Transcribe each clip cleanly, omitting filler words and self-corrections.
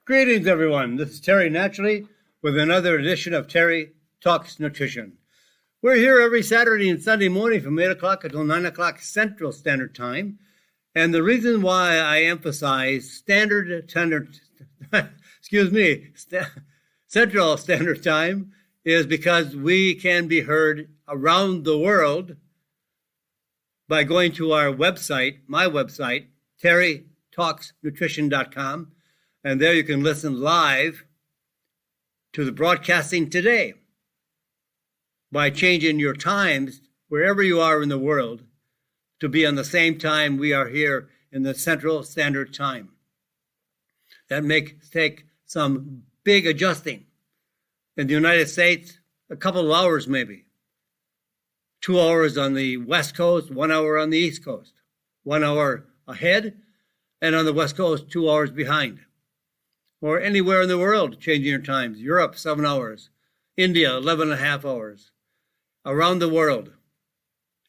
Greetings, everyone. This is Terry Naturally with another edition of Terry Talks Nutrition. We're here every Saturday and Sunday morning from 8 o'clock until 9 o'clock Central Standard Time. And the reason why I emphasize Central Standard Time is because we can be heard around the world by going to our website, my website, terrytalksnutrition.com. And there you can listen live to the broadcasting today by changing your times wherever you are in the world to be on the same time we are here in the Central Standard Time. That take some big adjusting. In the United States, a couple of hours maybe. 2 hours on the West Coast, 1 hour on the East Coast. 1 hour ahead, and on the West Coast, 2 hours behind. Or anywhere in the world, changing your times. Europe, 7 hours. India, 11 and a half hours. Around the world.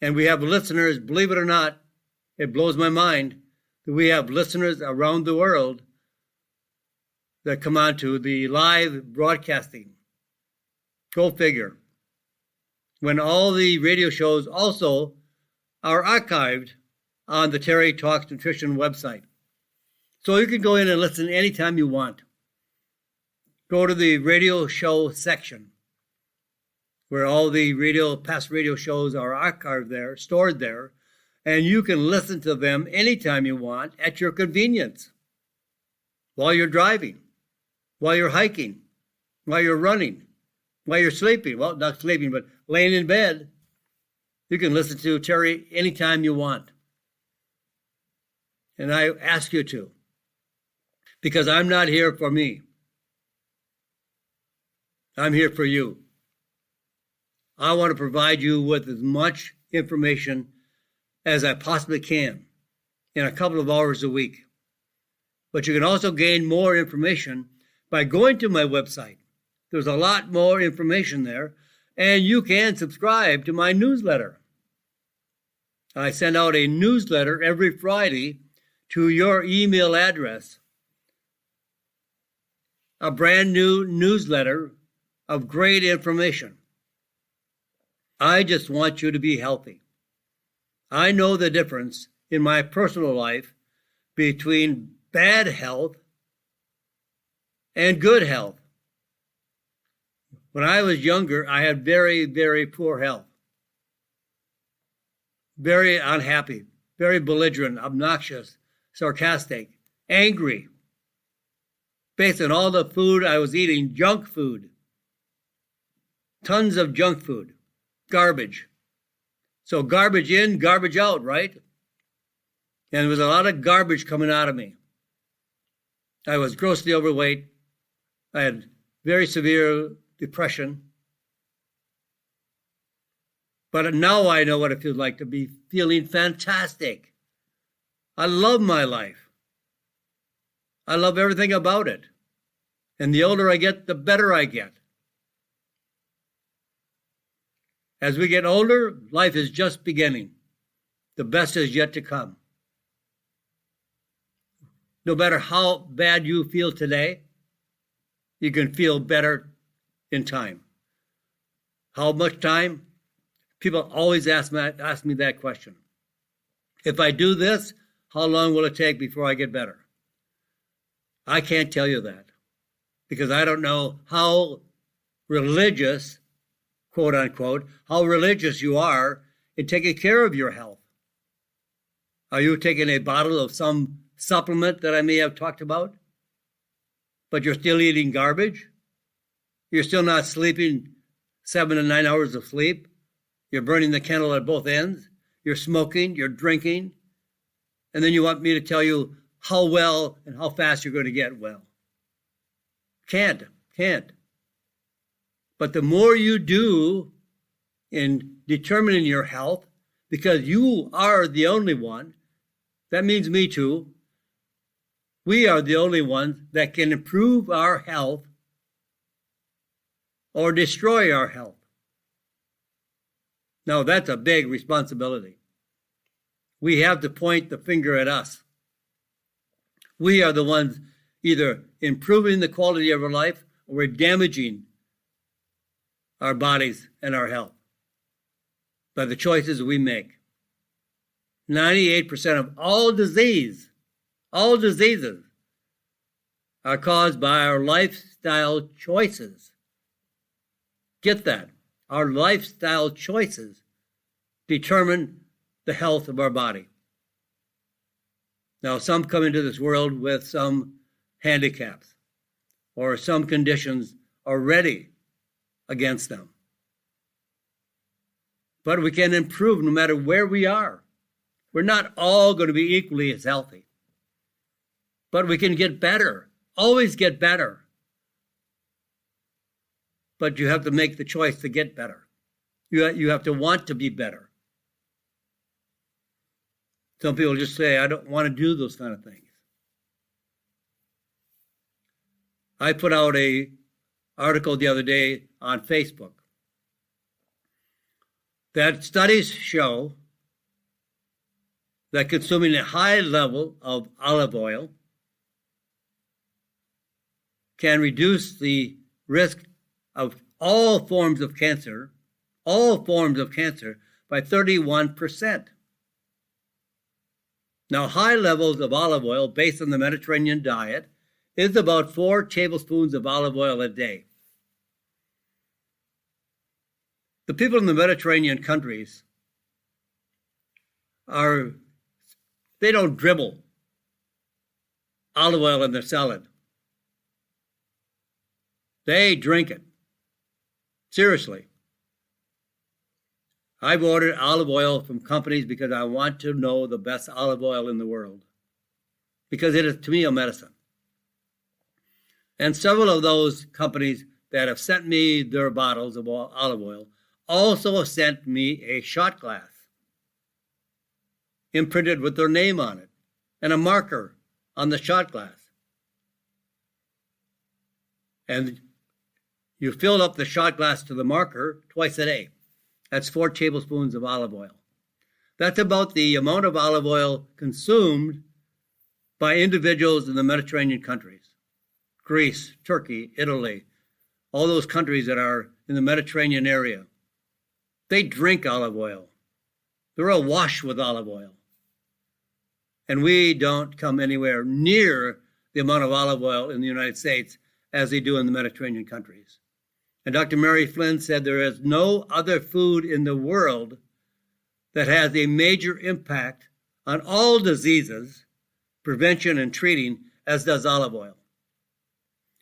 And we have listeners, believe it or not, it blows my mind that we have listeners around the world that come on to the live broadcasting. Go figure. When all the radio shows also are archived on the Terry Talks Nutrition website. So you can go in and listen anytime you want. Go to the radio show section where all the past radio shows are archived there, stored there, and you can listen to them anytime you want at your convenience. While you're driving, while you're hiking, while you're running, while you're sleeping. Well, not sleeping, but laying in bed. You can listen to Terry anytime you want. And I ask you to. Because I'm not here for me. I'm here for you. I want to provide you with as much information as I possibly can in a couple of hours a week. But you can also gain more information by going to my website. There's a lot more information there, and you can subscribe to my newsletter. I send out a newsletter every Friday to your email address. A brand new newsletter of great information. I just want you to be healthy. I know the difference in my personal life between bad health and good health. When I was younger, I had very, very poor health. Very unhappy, very belligerent, obnoxious, sarcastic, angry. Based on all the food I was eating, junk food. Tons of junk food. Garbage. So garbage in, garbage out, right? And there was a lot of garbage coming out of me. I was grossly overweight. I had very severe depression. But now I know what it feels like to be feeling fantastic. I love my life. I love everything about it. And the older I get, the better I get. As we get older, life is just beginning. The best is yet to come. No matter how bad you feel today, you can feel better in time. How much time? People always ask me that question. If I do this, how long will it take before I get better? I can't tell you that because I don't know how religious, quote unquote, how religious you are in taking care of your health. Are you taking a bottle of some supplement that I may have talked about, but you're still eating garbage? You're still not sleeping 7 to 9 hours of sleep? You're burning the candle at both ends? You're smoking, you're drinking, and then you want me to tell you how well and how fast you're going to get well. Can't. But the more you do in determining your health, because you are the only one, that means me too, we are the only ones that can improve our health or destroy our health. Now, that's a big responsibility. We have to point the finger at us. We are the ones either improving the quality of our life, or we're damaging our bodies and our health by the choices we make. 98% of all diseases are caused by our lifestyle choices. Get that. Our lifestyle choices determine the health of our body. Now, some come into this world with some handicaps or some conditions already against them. But we can improve no matter where we are. We're not all going to be equally as healthy. But we can get better, always get better. But you have to make the choice to get better. You have to want to be better. Some people just say, I don't want to do those kind of things. I put out an article the other day on Facebook that studies show that consuming a high level of olive oil can reduce the risk of all forms of cancer by 31%. Now, high levels of olive oil based on the Mediterranean diet is about 4 tablespoons of olive oil a day. The people in the Mediterranean countries they don't dribble olive oil in their salad. They drink it. Seriously. I've ordered olive oil from companies because I want to know the best olive oil in the world, because it is, to me, a medicine. And several of those companies that have sent me their bottles of olive oil also sent me a shot glass imprinted with their name on it and a marker on the shot glass. And you fill up the shot glass to the marker twice a day. That's 4 tablespoons of olive oil. That's about the amount of olive oil consumed by individuals in the Mediterranean countries. Greece, Turkey, Italy, all those countries that are in the Mediterranean area. They drink olive oil. They're awash with olive oil. And we don't come anywhere near the amount of olive oil in the United States as they do in the Mediterranean countries. And Dr. Mary Flynn said there is no other food in the world that has a major impact on all diseases, prevention and treating, as does olive oil.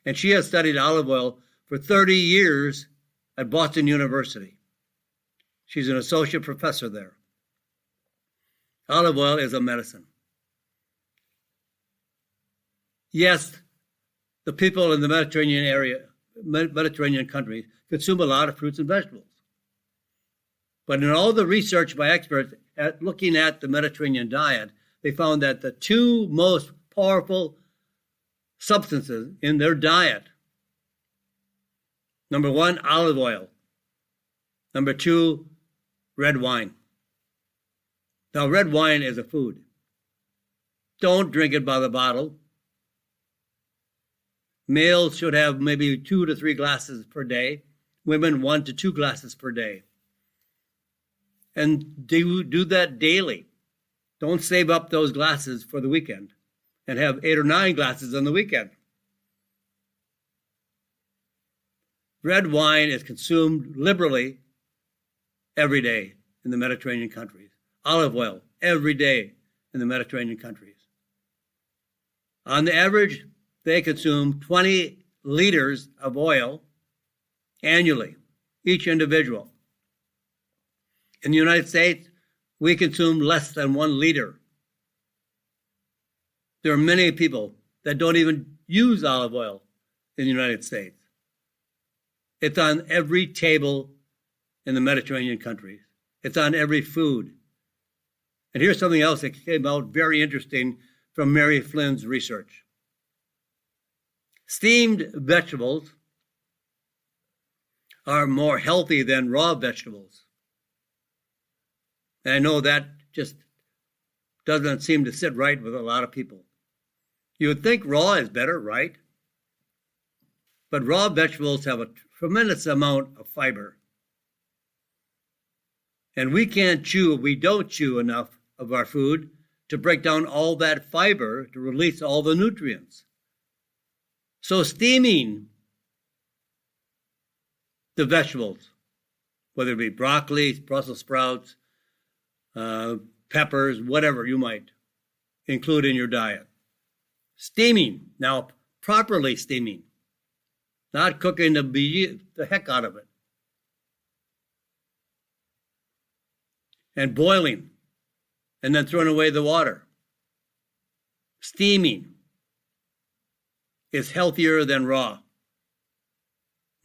And she has studied olive oil for 30 years at Boston University. She's an associate professor there. Olive oil is a medicine. Yes, the people in the Mediterranean countries consume a lot of fruits and vegetables. But in all the research by experts looking at the Mediterranean diet, they found that the 2 most powerful substances in their diet, number 1, olive oil. Number 2, red wine. Now, red wine is a food. Don't drink it by the bottle. Males should have maybe 2 to 3 glasses per day. Women, 1 to 2 glasses per day. And do that daily. Don't save up those glasses for the weekend and have 8 or 9 glasses on the weekend. Red wine is consumed liberally every day in the Mediterranean countries. Olive oil every day in the Mediterranean countries. On the average, they consume 20 liters of oil annually, each individual. In the United States, we consume less than 1 liter. There are many people that don't even use olive oil in the United States. It's on every table in the Mediterranean countries. It's on every food. And here's something else that came out very interesting from Mary Flynn's research. Steamed vegetables are more healthy than raw vegetables. And I know that just doesn't seem to sit right with a lot of people. You would think raw is better, right? But raw vegetables have a tremendous amount of fiber. And we don't chew enough of our food to break down all that fiber to release all the nutrients. So steaming the vegetables, whether it be broccoli, Brussels sprouts, peppers, whatever you might include in your diet. Steaming, now properly steaming, not cooking the heck out of it. And boiling, and then throwing away the water. Steaming is healthier than raw.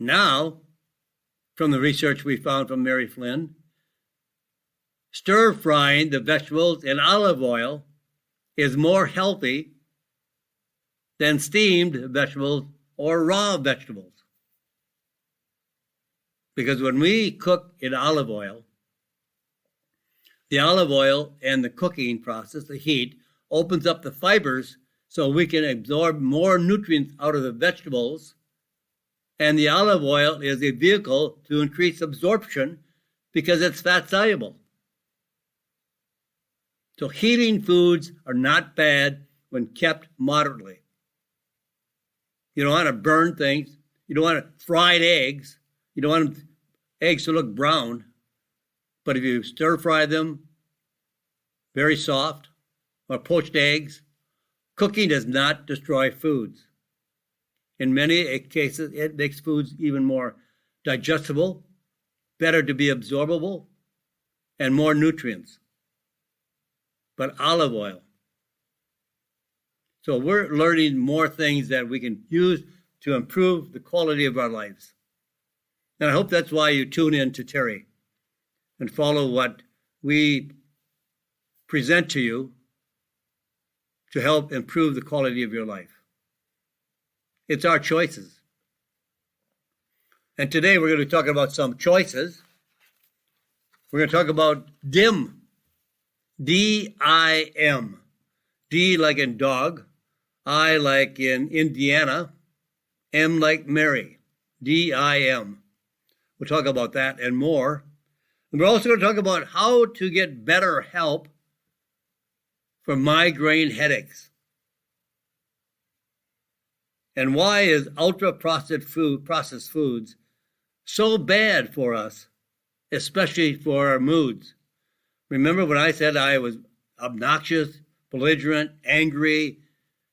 Now, from the research we found from Mary Flynn, stir-frying the vegetables in olive oil is more healthy than steamed vegetables or raw vegetables. Because when we cook in olive oil, the olive oil and the cooking process, the heat, opens up the fibers so we can absorb more nutrients out of the vegetables. And the olive oil is a vehicle to increase absorption because it's fat soluble. So heating foods are not bad when kept moderately. You don't want to burn things. You don't want fried eggs. You don't want eggs to look brown. But if you stir fry them very soft, or poached eggs, cooking does not destroy foods. In many cases, it makes foods even more digestible, better to be absorbable, and more nutrients. But olive oil. So we're learning more things that we can use to improve the quality of our lives. And I hope that's why you tune in to Terry and follow what we present to you to help improve the quality of your life. It's our choices. And today we're going to be talking about some choices. We're going to talk about DIM. D-I-M. D like in dog. I like in Indiana. M like Mary. D-I-M. We'll talk about that and more. And we're also going to talk about how to get better help for migraine headaches. And why is ultra-processed foods so bad for us, especially for our moods? Remember when I said I was obnoxious, belligerent, angry,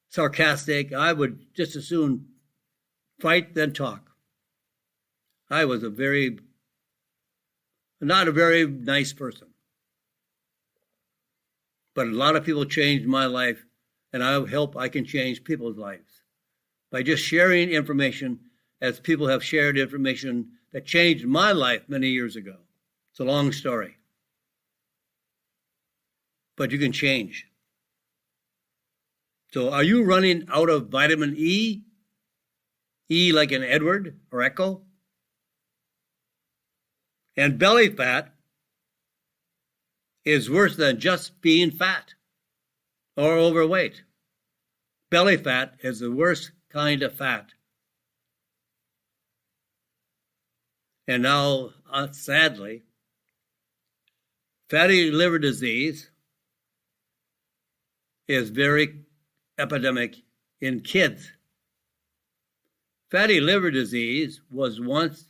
sarcastic? I would just as soon fight than talk. I was not a very nice person. But a lot of people changed my life, and I hope I can change people's lives by just sharing information as people have shared information that changed my life many years ago. It's a long story. But you can change. So are you running out of vitamin E? E like in Edward or Echo? And belly fat is worse than just being fat or overweight. Belly fat is the worst kind of fat. And now, sadly, fatty liver disease is very epidemic in kids. Fatty liver disease was once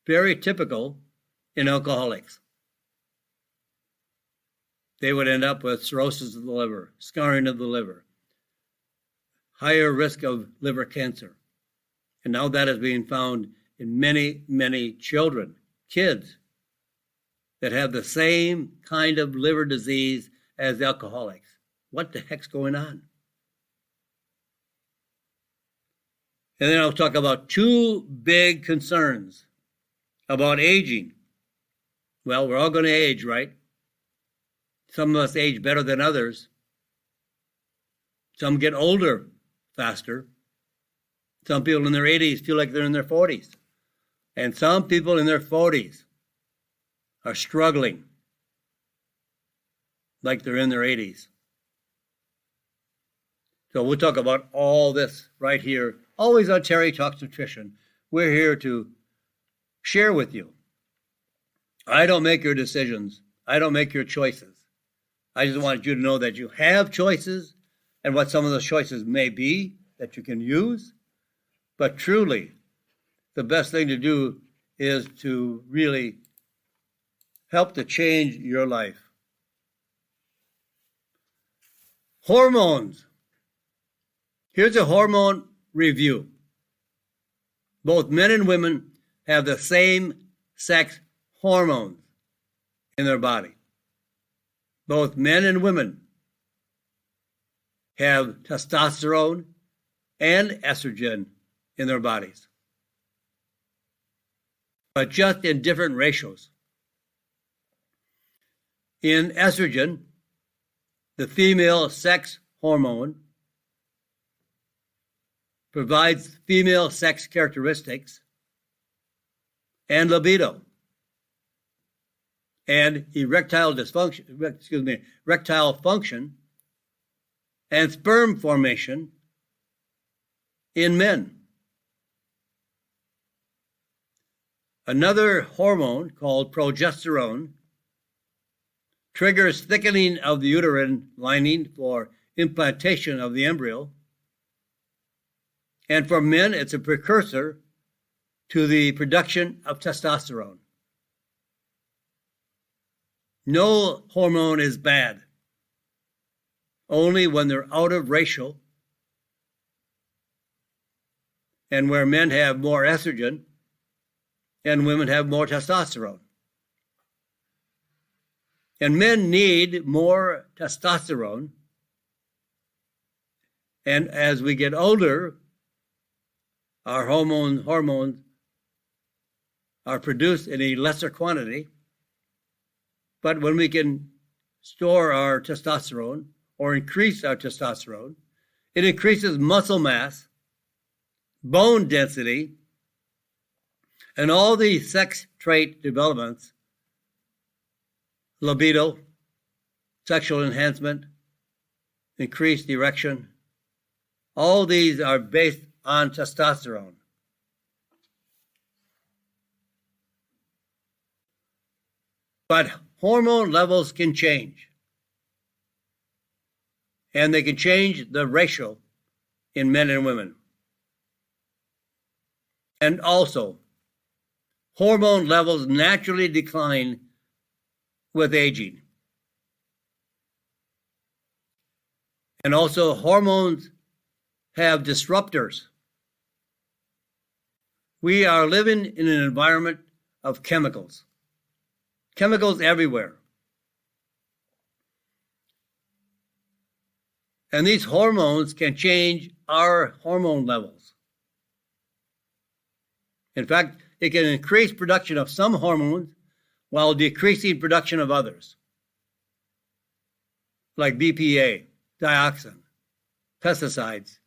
very typical in alcoholics. They would end up with cirrhosis of the liver, scarring of the liver, higher risk of liver cancer. And now that is being found in many, many children, kids, that have the same kind of liver disease as alcoholics. What the heck's going on? And then I'll talk about two big concerns about aging. Well, we're all going to age, right? Some of us age better than others. Some get older faster. Some people in their 80s feel like they're in their 40s. And some people in their 40s are struggling like they're in their 80s. So we'll talk about all this right here always on Terry Talks Nutrition. We're here to share with you. I don't make your decisions. I don't make your choices. I just want you to know that you have choices and what some of those choices may be that you can use. But truly, the best thing to do is to really help to change your life. Hormones. Here's a hormone review. Both men and women have the same sex hormones in their body. Both men and women have testosterone and estrogen in their bodies, but just in different ratios. In estrogen, the female sex hormone provides female sex characteristics and libido and erectile function and sperm formation in men. Another hormone called progesterone triggers thickening of the uterine lining for implantation of the embryo. And for men, it's a precursor to the production of testosterone. No hormone is bad, only when they're out of ratio and where men have more estrogen and women have more testosterone. And men need more testosterone. And as we get older, our hormones are produced in a lesser quantity. But when we can store our testosterone or increase our testosterone, it increases muscle mass, bone density, and all the sex trait developments, libido, sexual enhancement, increased erection. All these are based on testosterone. But hormone levels can change. And they can change the ratio in men and women. And also, hormone levels naturally decline with aging. And also, hormones have disruptors. We are living in an environment of chemicals. Chemicals everywhere. And these hormones can change our hormone levels. In fact, it can increase production of some hormones while decreasing production of others, like BPA, dioxin, pesticides,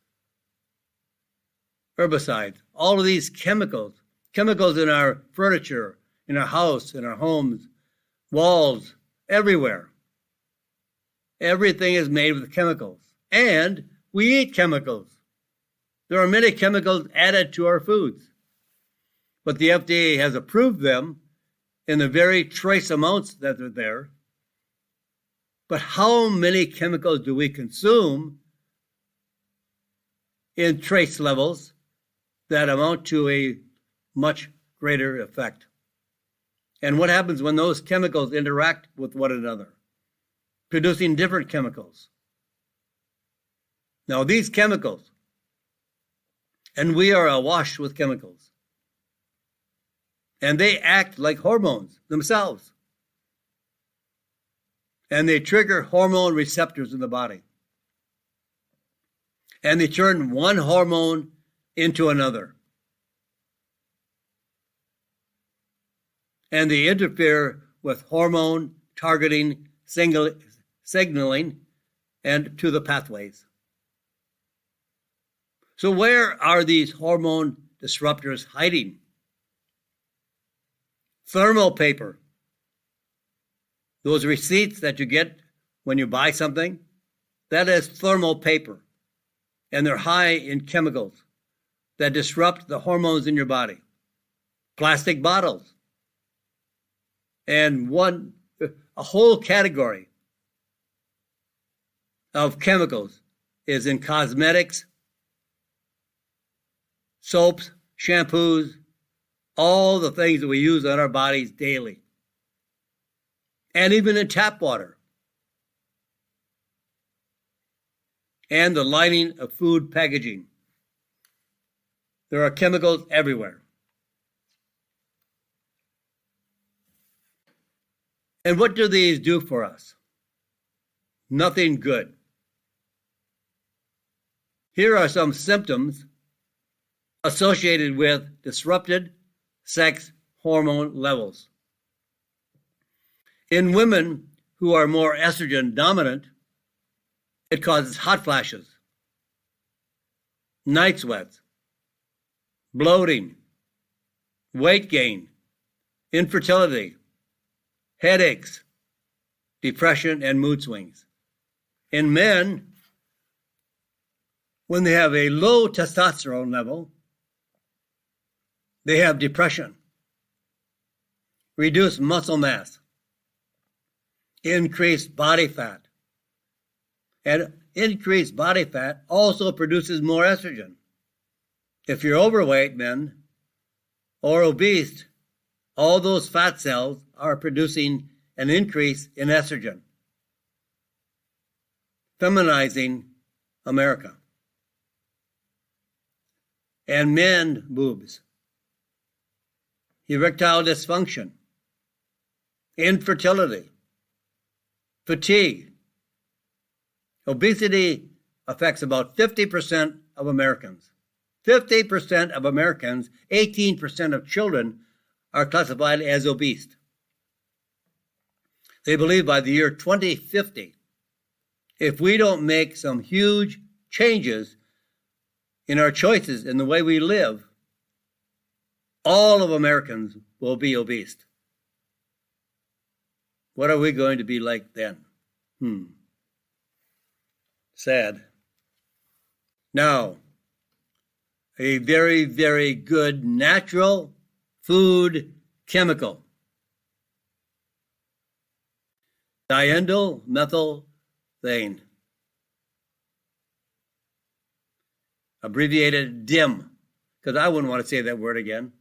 herbicides, all of these chemicals in our furniture, in our house, in our homes, walls, everywhere. Everything is made with chemicals. And we eat chemicals. There are many chemicals added to our foods. But the FDA has approved them in the very trace amounts that are there. But how many chemicals do we consume in trace levels that amount to a much greater effect? And what happens when those chemicals interact with one another, producing different chemicals? Now, these chemicals, and we are awash with chemicals, and they act like hormones themselves. And they trigger hormone receptors in the body. And they turn one hormone into another. And they interfere with hormone targeting, signaling, and to the pathways. So where are these hormone disruptors hiding? Thermal paper. Those receipts that you get when you buy something, that is thermal paper. And they're high in chemicals that disrupt the hormones in your body. Plastic bottles. And a whole category of chemicals is in cosmetics, soaps, shampoos, all the things that we use on our bodies daily. And even in tap water. And the lining of food packaging. There are chemicals everywhere. And what do these do for us? Nothing good. Here are some symptoms associated with disrupted sex hormone levels. In women who are more estrogen dominant, it causes hot flashes, night sweats, bloating, weight gain, infertility, headaches, depression, and mood swings. In men, when they have a low testosterone level, they have depression, reduced muscle mass, increased body fat. And increased body fat also produces more estrogen. If you're overweight, men, or obese, all those fat cells are producing an increase in estrogen, feminizing America. And men boobs, erectile dysfunction, infertility, fatigue. Obesity affects about 50% of Americans. 50% of Americans, 18% of children are classified as obese. They believe by the year 2050, if we don't make some huge changes in our choices in the way we live, all of Americans will be obese. What are we going to be like then? Sad. Now, a very, very good natural food chemical. Diindolylmethylane. Abbreviated DIM, because I wouldn't want to say that word again.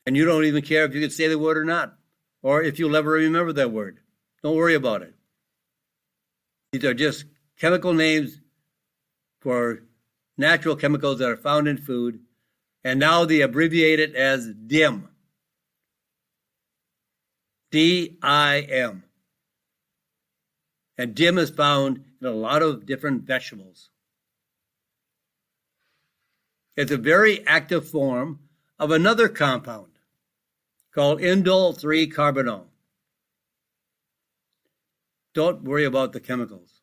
And you don't even care if you can say the word or not, or if you'll ever remember that word. Don't worry about it. These are just chemical names for natural chemicals that are found in food, and now they abbreviate it as DIM. D-I-M. And DIM is found in a lot of different vegetables. It's a very active form of another compound called indole 3-carbinol. Don't worry about the chemicals.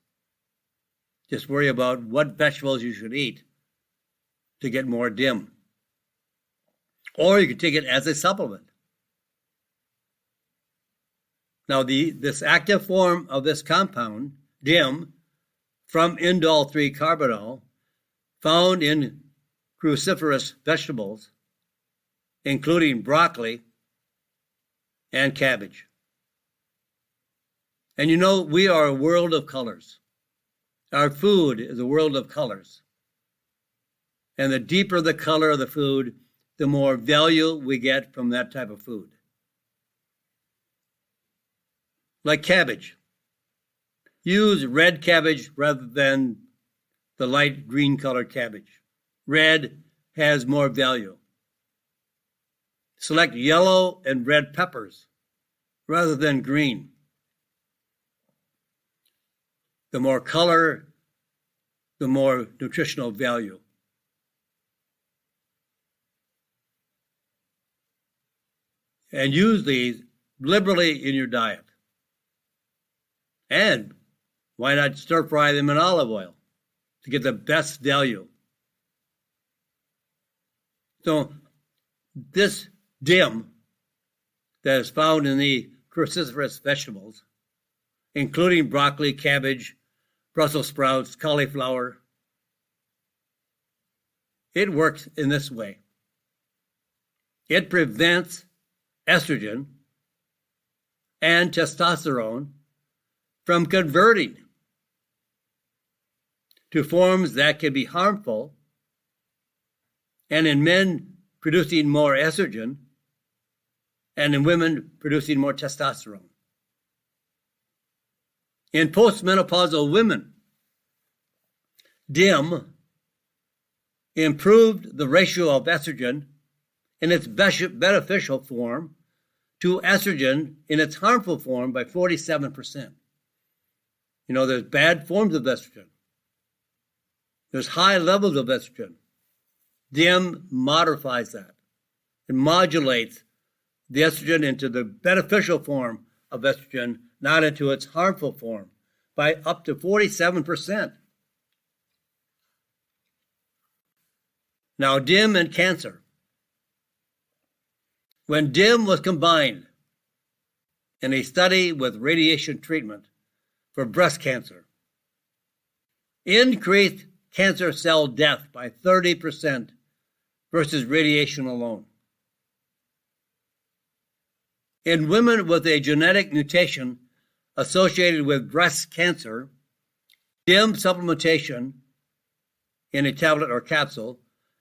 Just worry about what vegetables you should eat to get more DIM. Or you can take it as a supplement. Now, this active form of this compound, DIM, from indole 3-carbinol, found in cruciferous vegetables, including broccoli and cabbage. And you know, we are a world of colors. Our food is a world of colors. And the deeper the color of the food, the more value we get from that type of food. Like cabbage. Use red cabbage rather than the light green colored cabbage. Red has more value. Select yellow and red peppers rather than green. The more color, the more nutritional value. And use these liberally in your diet. And why not stir fry them in olive oil to get the best value? So this DIM that is found in the cruciferous vegetables, including broccoli, cabbage, Brussels sprouts, cauliflower, It works in this way. It prevents estrogen and testosterone from converting to forms that can be harmful, and in men producing more estrogen, and in women producing more testosterone. In postmenopausal women, DIM improved the ratio of estrogen in its beneficial form to estrogen in its harmful form by 47%. You know, there's bad forms of estrogen. There's high levels of estrogen. DIM modifies that. It modulates the estrogen into the beneficial form of estrogen, not into its harmful form, by up to 47%. Now, DIM and cancer. When DIM was combined in a study with radiation treatment for breast cancer, increased cancer cell death by 30% versus radiation alone. In women with a genetic mutation associated with breast cancer, DIM supplementation in a tablet or capsule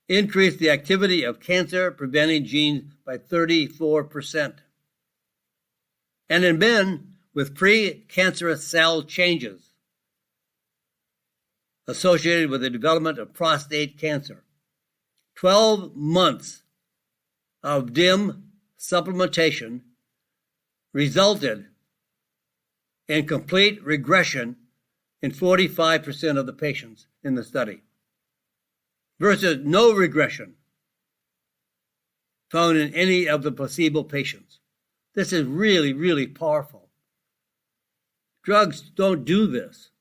increased the activity of cancer-preventing genes by 34%. And in men with pre-cancerous cell changes associated with the development of prostate cancer, 12 months of DIM supplementation resulted in complete regression in 45% of the patients in the study, versus no regression found in any of the placebo patients. This is really, really powerful. Drugs don't do this,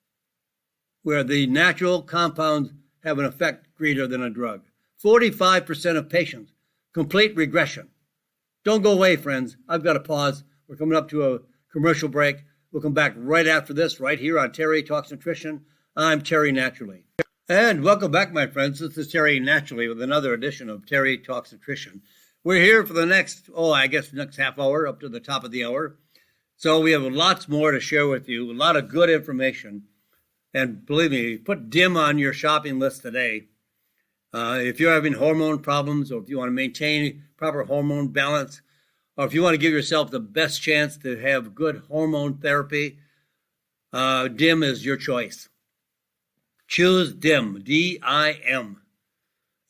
where the natural compounds have an effect greater than a drug. 45% of patients, complete regression. Don't go away, friends. I've got to pause. We're coming up to a commercial break. We'll come back right after this, right here on Terry Talks Nutrition. I'm Terry Naturally. And welcome back, my friends. This is Terry Naturally with another edition of Terry Talks Nutrition. We're here for the next half hour, up to the top of the hour. So we have lots more to share with you, a lot of good information. And believe me, put DIM on your shopping list today. If you're having hormone problems, or if you want to maintain proper hormone balance, or if you want to give yourself the best chance to have good hormone therapy, DIM is your choice. Choose DIM, D-I-M.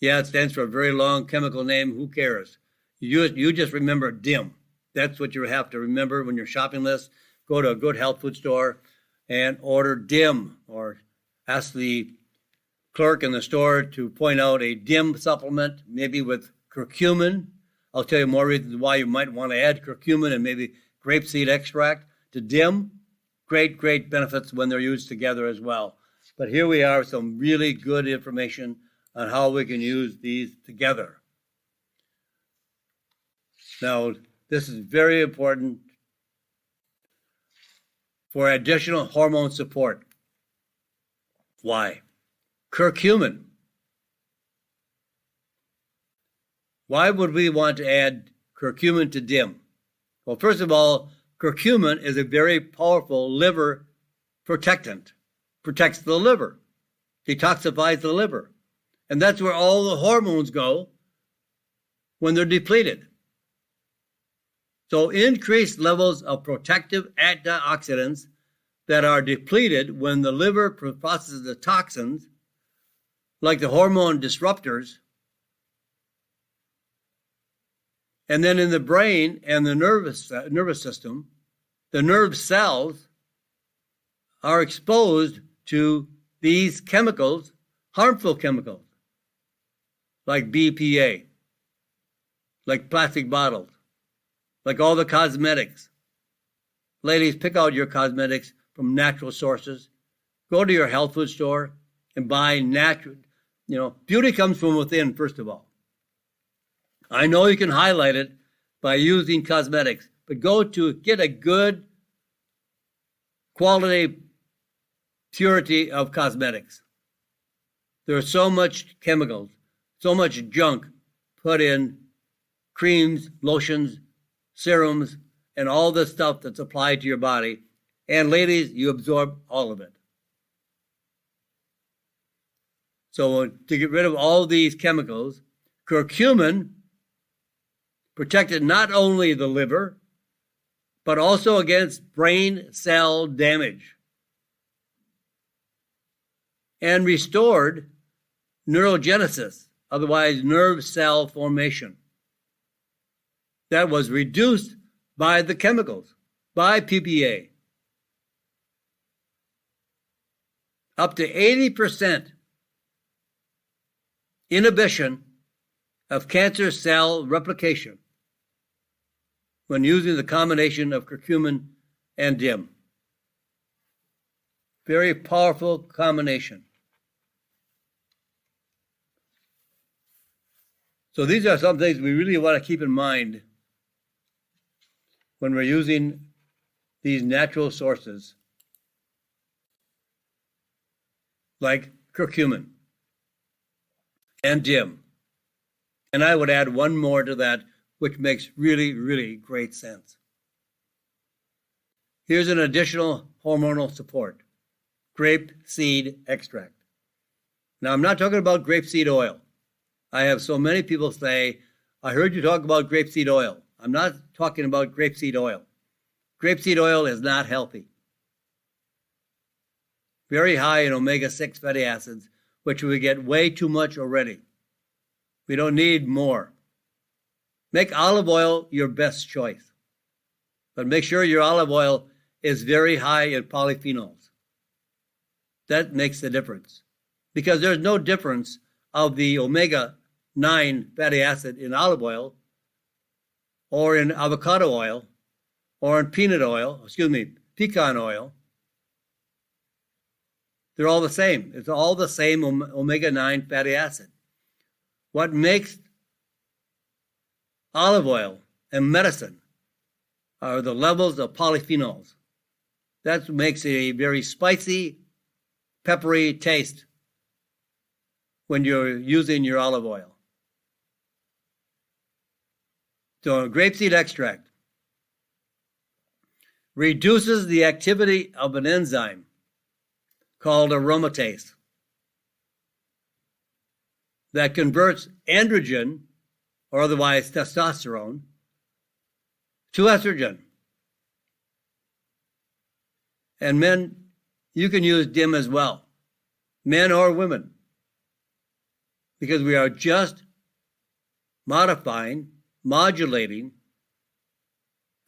Yeah, it stands for a very long chemical name. Who cares? You just remember DIM. That's what you have to remember when you're shopping list. Go to a good health food store and order DIM, or ask the clerk in the store to point out a DIM supplement, maybe with curcumin. I'll tell you more reasons why you might want to add curcumin and maybe grapeseed extract to DIM. Great, great benefits when they're used together as well. But here we are with some really good information on how we can use these together. Now, this is very important for additional hormone support. Why? Curcumin. Why would we want to add curcumin to DIM? Well, first of all, curcumin is a very powerful liver protectant. Protects the liver, detoxifies the liver. And that's where all the hormones go when they're depleted. So increased levels of protective antioxidants that are depleted when the liver processes the toxins, like the hormone disruptors, and then in the brain and the nervous system, the nerve cells are exposed to these chemicals, harmful chemicals, like BPA, like plastic bottles, like all the cosmetics. Ladies, pick out your cosmetics from natural sources. Go to your health food store and buy natural. Beauty comes from within, first of all. I know you can highlight it by using cosmetics, but go to get a good quality purity of cosmetics. There are so much chemicals, so much junk put in creams, lotions, serums, and all the stuff that's applied to your body. And ladies, you absorb all of it. So to get rid of all these chemicals, curcumin protected not only the liver, but also against brain cell damage, and restored neurogenesis, otherwise nerve cell formation, that was reduced by the chemicals, by PPA. Up to 80% inhibition of cancer cell replication when using the combination of curcumin and DIM. Very powerful combination. So these are some things we really want to keep in mind when we're using these natural sources like curcumin and DIM. And I would add one more to that, which makes really, really great sense. Here's an additional hormonal support: grape seed extract. Now, I'm not talking about grapeseed oil. I have so many people say, I heard you talk about grapeseed oil. I'm not talking about grapeseed oil. Grapeseed oil is not healthy. Very high in omega-6 fatty acids, which we get way too much already. We don't need more. Make olive oil your best choice, but make sure your olive oil is very high in polyphenols. That makes the difference, because there's no difference of the omega-9 fatty acid in olive oil or in avocado oil or in pecan oil. They're all the same. It's all the same omega-9 fatty acid. What makes olive oil and medicine are the levels of polyphenols. That makes it a very spicy, peppery taste when you're using your olive oil. So grapeseed extract reduces the activity of an enzyme called aromatase that converts androgen, or otherwise testosterone, to estrogen. And men, you can use DIM as well, men or women, because we are just modulating,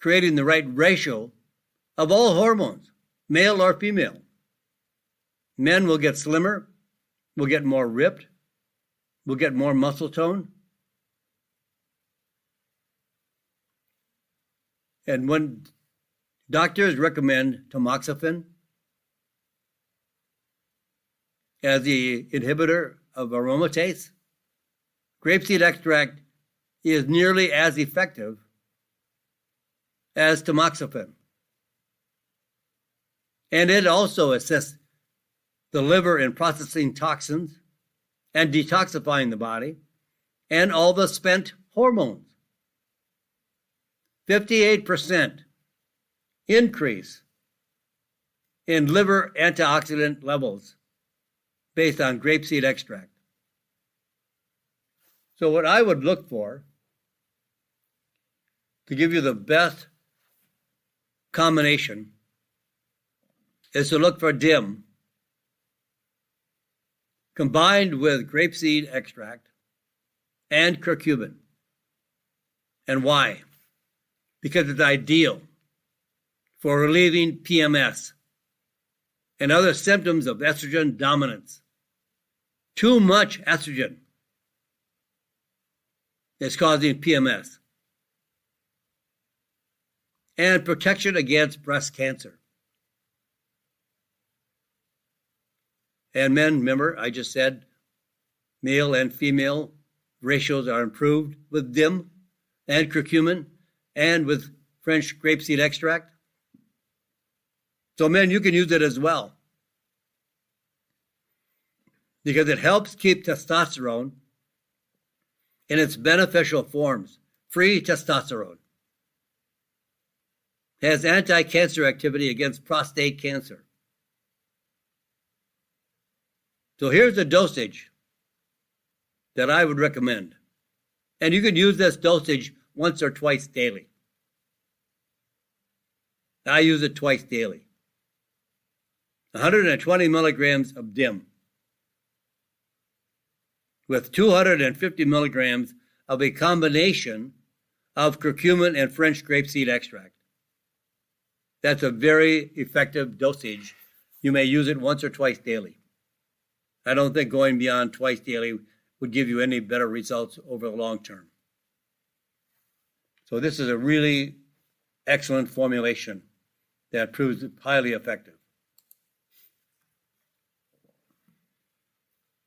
creating the right ratio of all hormones, male or female. Men will get slimmer, will get more ripped, will get more muscle tone. And when doctors recommend tamoxifen as the inhibitor of aromatase, grapeseed extract is nearly as effective as tamoxifen. And it also assists the liver in processing toxins and detoxifying the body and all the spent hormones. 58% increase in liver antioxidant levels based on grapeseed extract. So what I would look for to give you the best combination is to look for DIM combined with grapeseed extract and curcumin. And why? Because it's ideal for relieving PMS and other symptoms of estrogen dominance. Too much estrogen is causing PMS. And protection against breast cancer. And men, remember, I just said male and female ratios are improved with DIM and curcumin and with French grapeseed extract. So men, you can use it as well, because it helps keep testosterone in its beneficial forms. Free testosterone has anti-cancer activity against prostate cancer. So here's the dosage that I would recommend. And you can use this dosage once or twice daily. I use it twice daily. 120 milligrams of DIM with 250 milligrams of a combination of curcumin and French grapeseed extract. That's a very effective dosage. You may use it once or twice daily. I don't think going beyond twice daily would give you any better results over the long term. So this is a really excellent formulation that proves highly effective.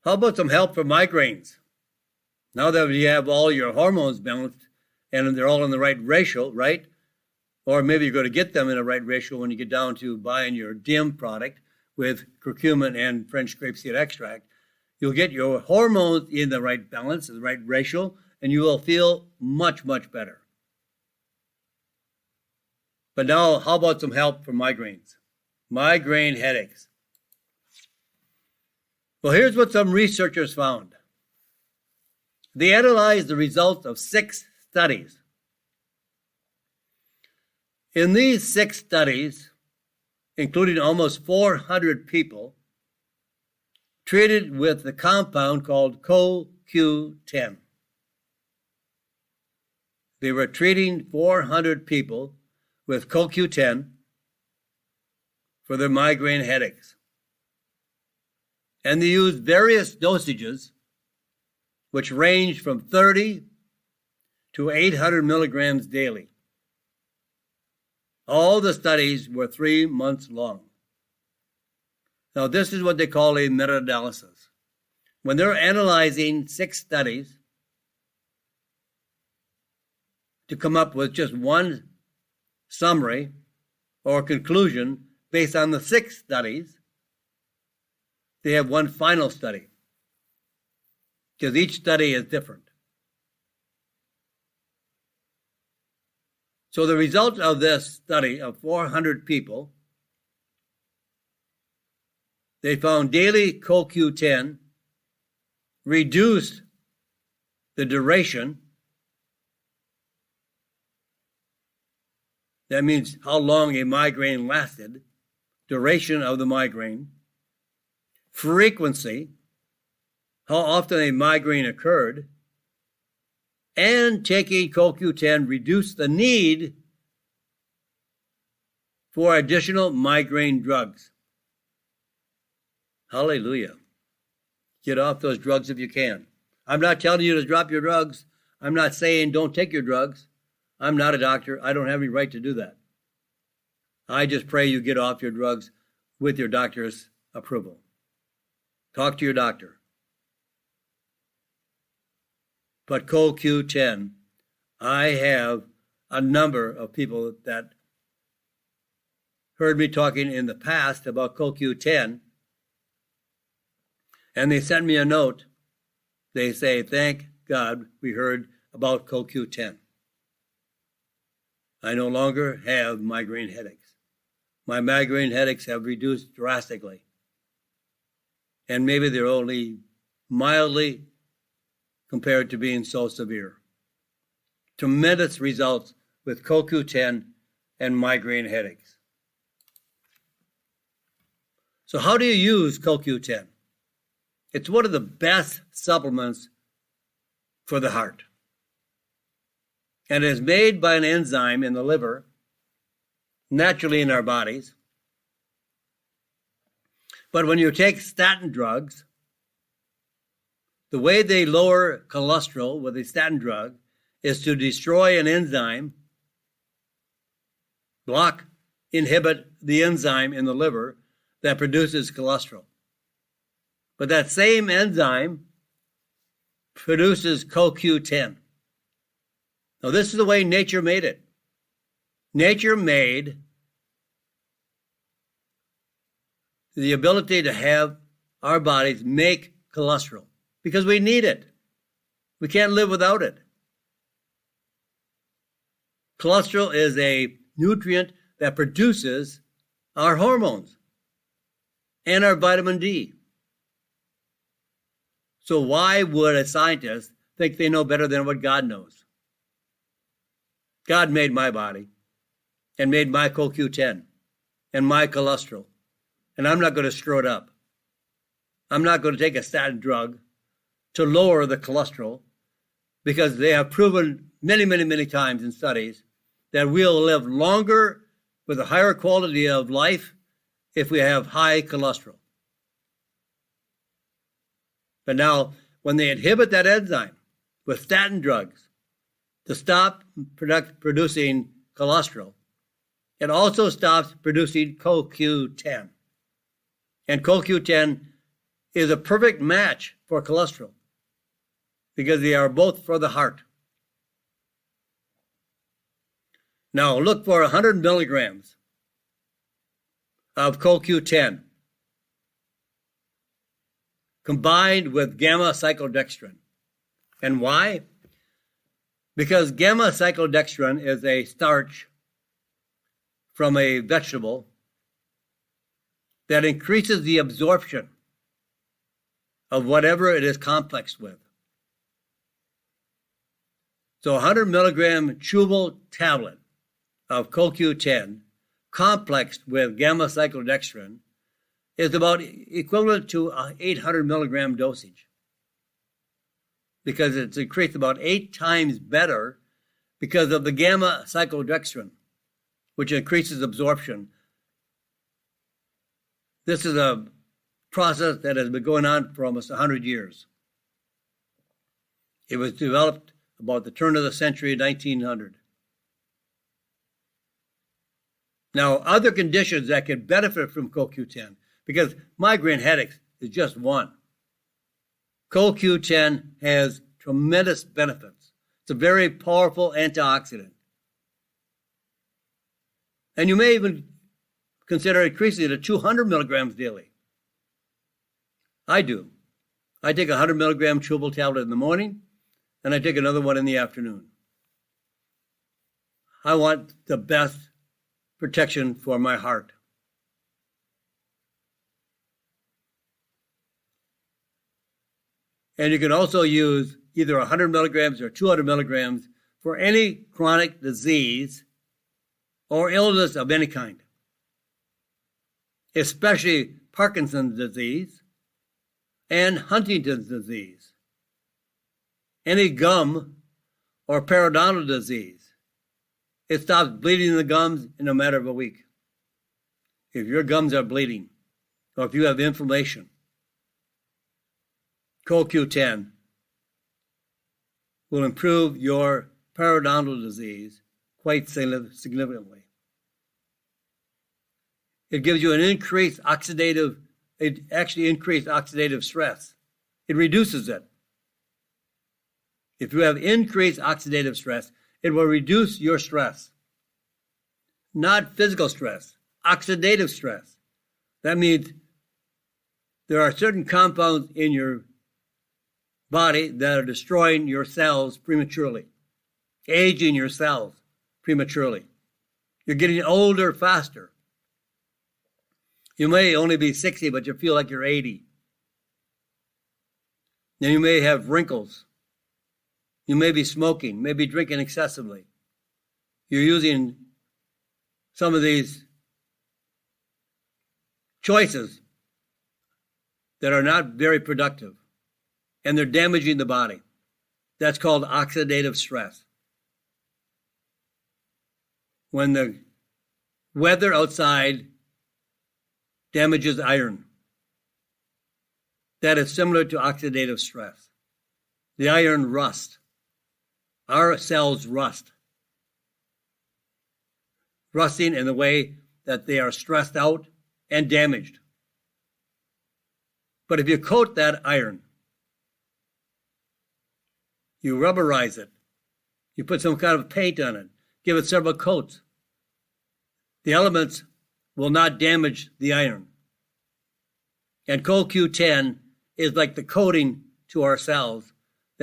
How about some help for migraines? Now that you have all your hormones balanced and they're all in the right ratio, right? Or maybe you're going to get them in the right ratio when you get down to buying your DIM product with curcumin and French grapeseed extract. You'll get your hormones in the right balance, the right ratio, and you will feel much, much better. But now, how about some help for migraines? Migraine headaches. Well, here's what some researchers found. They analyzed the results of 6 studies. In these 6 studies, including almost 400 people, treated with the compound called CoQ10. They were treating 400 people with CoQ10 for their migraine headaches. And they used various dosages, which ranged from 30 to 800 milligrams daily. All the studies were 3 months long. Now, this is what they call a meta-analysis. When they're analyzing 6 studies to come up with just one summary or conclusion based on the 6 studies, they have one final study, because each study is different. So the result of this study of 400 people, they found daily CoQ10 reduced the duration. That means how long a migraine lasted, duration of the migraine, frequency, how often a migraine occurred, and taking CoQ10 reduced the need for additional migraine drugs. Hallelujah. Get off those drugs if you can. I'm not telling you to drop your drugs. I'm not saying don't take your drugs. I'm not a doctor. I don't have any right to do that. I just pray you get off your drugs with your doctor's approval. Talk to your doctor. But CoQ10, I have a number of people that heard me talking in the past about CoQ10, and they sent me a note. They say, thank God we heard about CoQ10. I no longer have migraine headaches. My migraine headaches have reduced drastically. And maybe they're only mildly compared to being so severe. Tremendous results with CoQ10 and migraine headaches. So how do you use CoQ10? It's one of the best supplements for the heart. And it is made by an enzyme in the liver, naturally in our bodies. But when you take statin drugs, the way they lower cholesterol with a statin drug is to destroy an enzyme, inhibit the enzyme in the liver that produces cholesterol. But that same enzyme produces CoQ10. Now, this is the way nature made it. Nature made the ability to have our bodies make cholesterol because we need it. We can't live without it. Cholesterol is a nutrient that produces our hormones and our vitamin D. So why would a scientist think they know better than what God knows? God made my body and made my CoQ10 and my cholesterol, and I'm not going to screw it up. I'm not going to take a statin drug to lower the cholesterol, because they have proven many, many, many times in studies that we'll live longer with a higher quality of life if we have high cholesterol. But now, when they inhibit that enzyme with statin drugs to stop producing cholesterol, it also stops producing CoQ10. And CoQ10 is a perfect match for cholesterol because they are both for the heart. Now, look for 100 milligrams of CoQ10 combined with gamma-cyclodextrin. And why? Because gamma-cyclodextrin is a starch from a vegetable that increases the absorption of whatever it is complexed with. So 100 milligram chewable tablet of CoQ10 complexed with gamma-cyclodextrin is about equivalent to 800 milligram dosage, because it's increased about 8 times better because of the gamma-cyclodextrin, which increases absorption. This is a process that has been going on for almost 100 years. It was developed about the turn of the century, 1900. Now, other conditions that can benefit from CoQ10, because migraine headaches is just one. CoQ10 has tremendous benefits. It's a very powerful antioxidant. And you may even consider increasing it to 200 milligrams daily. I do. I take a 100 milligram chewable tablet in the morning, and I take another one in the afternoon. I want the best protection for my heart. And you can also use either 100 milligrams or 200 milligrams for any chronic disease or illness of any kind, especially Parkinson's disease and Huntington's disease, any gum or periodontal disease. It stops bleeding in the gums in a matter of a week. If your gums are bleeding or if you have inflammation, CoQ10 will improve your periodontal disease quite significantly. It gives you an increased oxidative stress. It reduces it. If you have increased oxidative stress, it will reduce your stress. Not physical stress, oxidative stress. That means there are certain compounds in your body that are destroying your cells prematurely, aging your cells prematurely. You're getting older faster. You may only be 60, but you feel like you're 80. Then you may have wrinkles. You may be smoking, maybe drinking excessively. You're using some of these choices that are not very productive, and they're damaging the body. That's called oxidative stress. When the weather outside damages iron, that is similar to oxidative stress. The iron rust. Our cells rust. Rusting in the way that they are stressed out and damaged. But if you coat that iron, you rubberize it, you put some kind of paint on it, give it several coats, the elements will not damage the iron. And CoQ10 is like the coating to our cells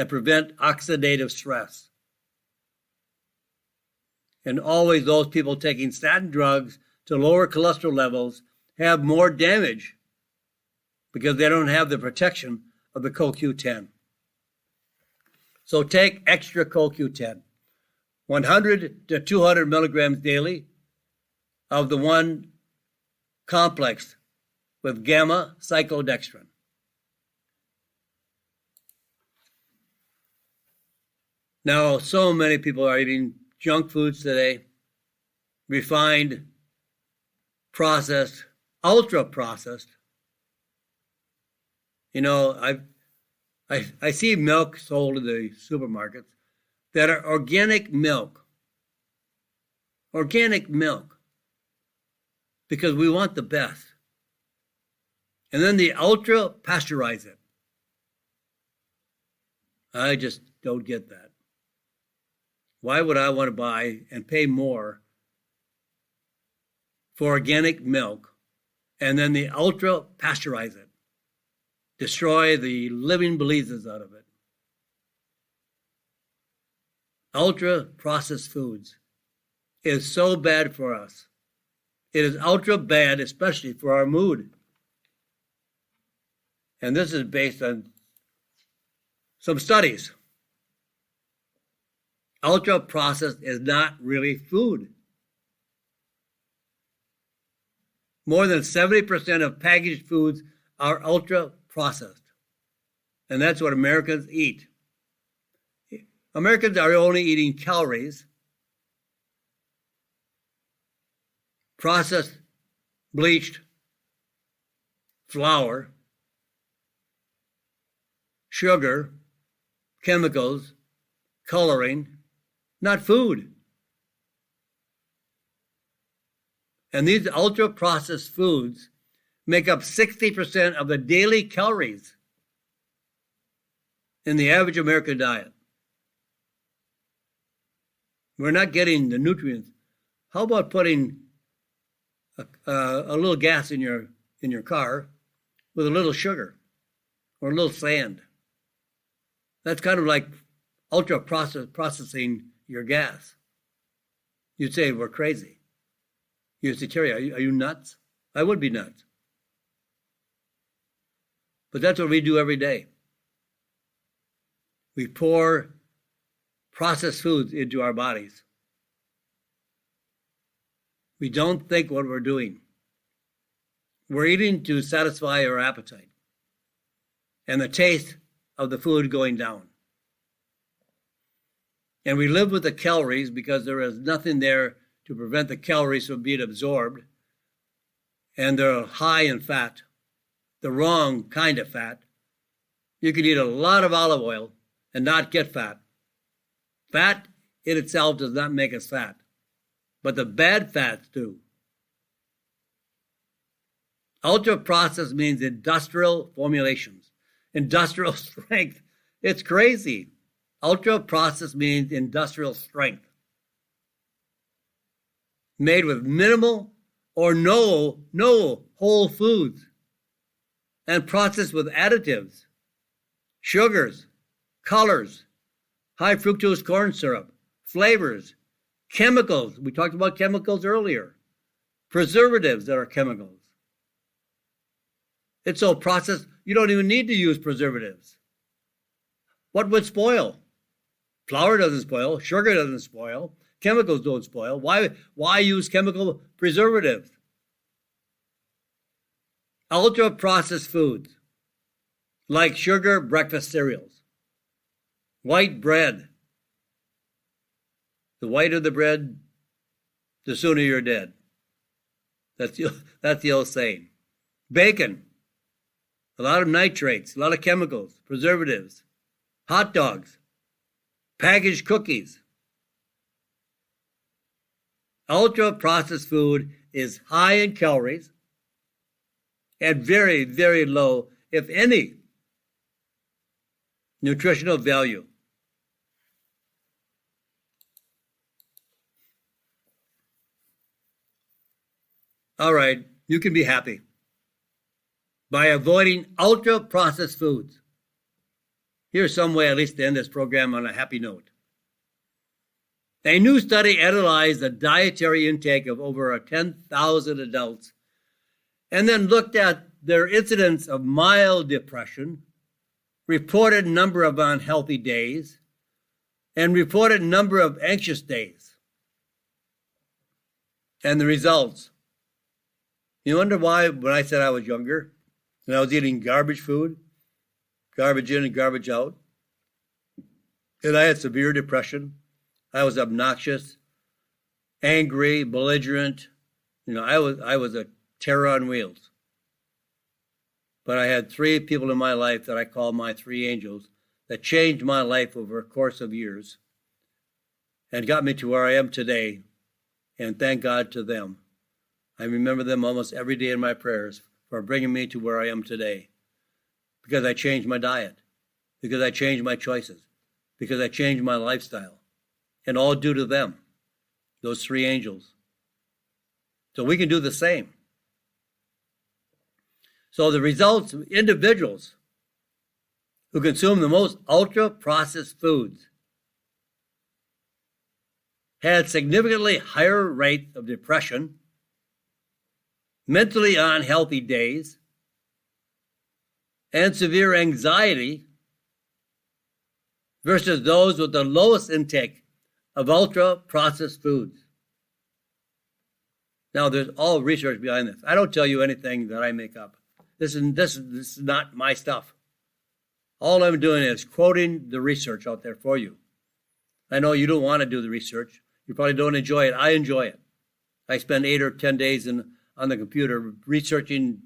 that prevent oxidative stress. And always those people taking statin drugs to lower cholesterol levels have more damage because they don't have the protection of the CoQ10. So take extra CoQ10, 100 to 200 milligrams daily of the one complex with gamma cyclodextrin. Now, so many people are eating junk foods today, refined, processed, ultra-processed. You know, I see milk sold in the supermarkets that are organic milk. Organic milk. Because we want the best. And then the ultra pasteurize it. I just don't get that. Why would I want to buy and pay more for organic milk and then the ultra pasteurize it? Destroy the living bejesus out of it. Ultra processed foods is so bad for us. It is ultra bad, especially for our mood. And this is based on some studies. Ultra processed is not really food. More than 70% of packaged foods are ultra processed. And that's what Americans eat. Americans are only eating calories, processed, bleached flour, sugar, chemicals, coloring, not food. And these ultra-processed foods make up 60% of the daily calories in the average American diet. We're not getting the nutrients. How about putting a little gas in your car with a little sugar or a little sand? That's kind of like processing your gas. You'd say we're crazy. You'd say, Terry, are you nuts? I would be nuts. But that's what we do every day. We pour processed foods into our bodies. We don't think what we're doing. We're eating to satisfy our appetite and the taste of the food going down. And we live with the calories because there is nothing there to prevent the calories from being absorbed. And they're high in fat, the wrong kind of fat. You can eat a lot of olive oil and not get fat. Fat in itself does not make us fat, but the bad fats do. Ultra-processed means industrial formulations, industrial strength. It's crazy. Ultra-processed means industrial strength. Made with minimal or no whole foods and processed with additives, sugars, colors, high fructose corn syrup, flavors, chemicals. We talked about chemicals earlier. Preservatives that are chemicals. It's so processed, you don't even need to use preservatives. What would spoil? Flour doesn't spoil, sugar doesn't spoil, chemicals don't spoil. Why use chemical preservatives? Ultra-processed foods, like sugar breakfast cereals, white bread. The whiter the bread, the sooner you're dead. That's the old saying. Bacon, a lot of nitrates, a lot of chemicals, preservatives, hot dogs, packaged cookies. Ultra-processed food is high in calories and very, very low, if any, nutritional value. All right, you can be happy by avoiding ultra-processed foods. Here's some way at least to end this program on a happy note. A new study analyzed the dietary intake of over 10,000 adults and then looked at their incidence of mild depression, reported number of unhealthy days, and reported number of anxious days. And the results. You wonder why when I said I was younger and I was eating garbage food, garbage in and garbage out, and I had severe depression. I was obnoxious, angry, belligerent. I was a terror on wheels. But I had 3 people in my life that I call my 3 angels that changed my life over a course of years and got me to where I am today. And thank God to them. I remember them almost every day in my prayers for bringing me to where I am today. Because I changed my diet, because I changed my choices, because I changed my lifestyle. And all due to them, those 3 angels. So we can do the same. So the results, individuals who consume the most ultra-processed foods had significantly higher rates of depression, mentally unhealthy days, and severe anxiety versus those with the lowest intake of ultra-processed foods. Now, there's all research behind this. I don't tell you anything that I make up. This is not my stuff. All I'm doing is quoting the research out there for you. I know you don't want to do the research. You probably don't enjoy it. I enjoy it. I spend 8 or 10 days on the computer researching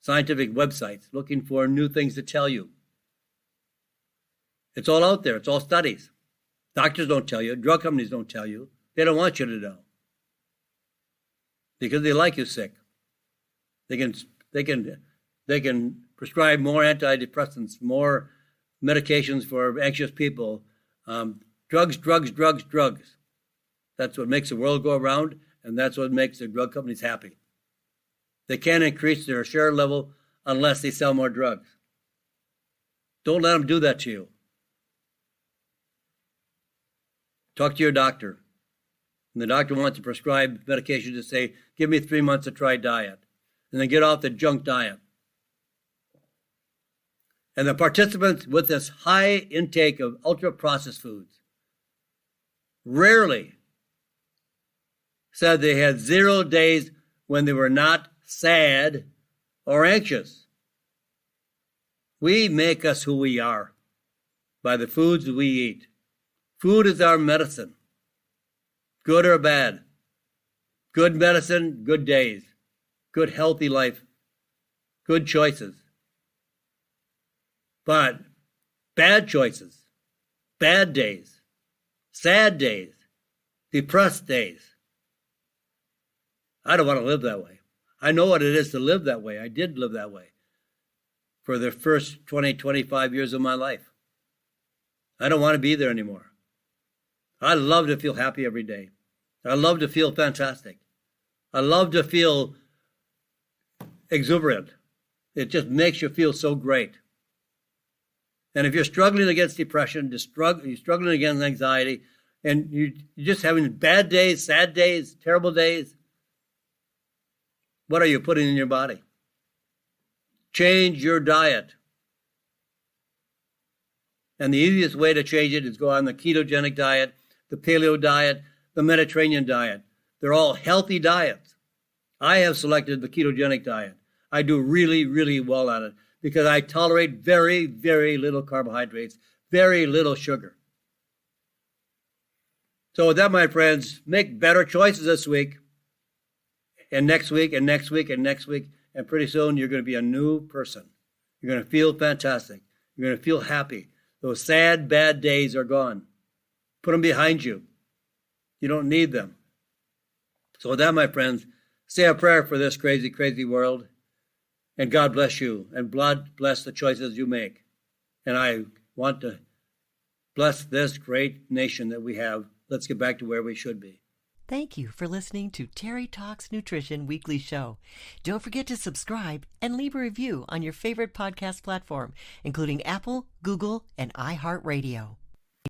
scientific websites, looking for new things to tell you. It's all out there. It's all studies. Doctors don't tell you. Drug companies don't tell you. They don't want you to know. Because they like you sick. They can prescribe more antidepressants, more medications for anxious people. Drugs. That's what makes the world go around, and that's what makes the drug companies happy. They can't increase their share level unless they sell more drugs. Don't let them do that to you. Talk to your doctor. And the doctor wants to prescribe medication to say, give me 3 months to try diet. And then get off the junk diet. And the participants with this high intake of ultra-processed foods rarely said they had 0 days when they were not sad or anxious. We make us who we are by the foods we eat. Food is our medicine, good or bad. Good medicine, good days. Good healthy life, good choices. But bad choices, bad days, sad days, depressed days. I don't want to live that way. I know what it is to live that way. I did live that way for the first 20, 25 years of my life. I don't want to be there anymore. I love to feel happy every day. I love to feel fantastic. I love to feel exuberant. It just makes you feel so great. And if you're struggling against depression, you're struggling against anxiety, and you're just having bad days, sad days, terrible days, what are you putting in your body? Change your diet. And the easiest way to change it is go on the ketogenic diet, the paleo diet, the Mediterranean diet. They're all healthy diets. I have selected the ketogenic diet. I do really, really well on it because I tolerate very, very little carbohydrates, very little sugar. So with that, my friends, make better choices this week and next week and next week and next week. And pretty soon you're going to be a new person. You're going to feel fantastic. You're going to feel happy. Those sad, bad days are gone. Put them behind you. You don't need them. So with that, my friends, say a prayer for this crazy, crazy world. And God bless you. And God bless the choices you make. And I want to bless this great nation that we have. Let's get back to where we should be. Thank you for listening to Terry Talks Nutrition Weekly Show. Don't forget to subscribe and leave a review on your favorite podcast platform, including Apple, Google, and iHeartRadio.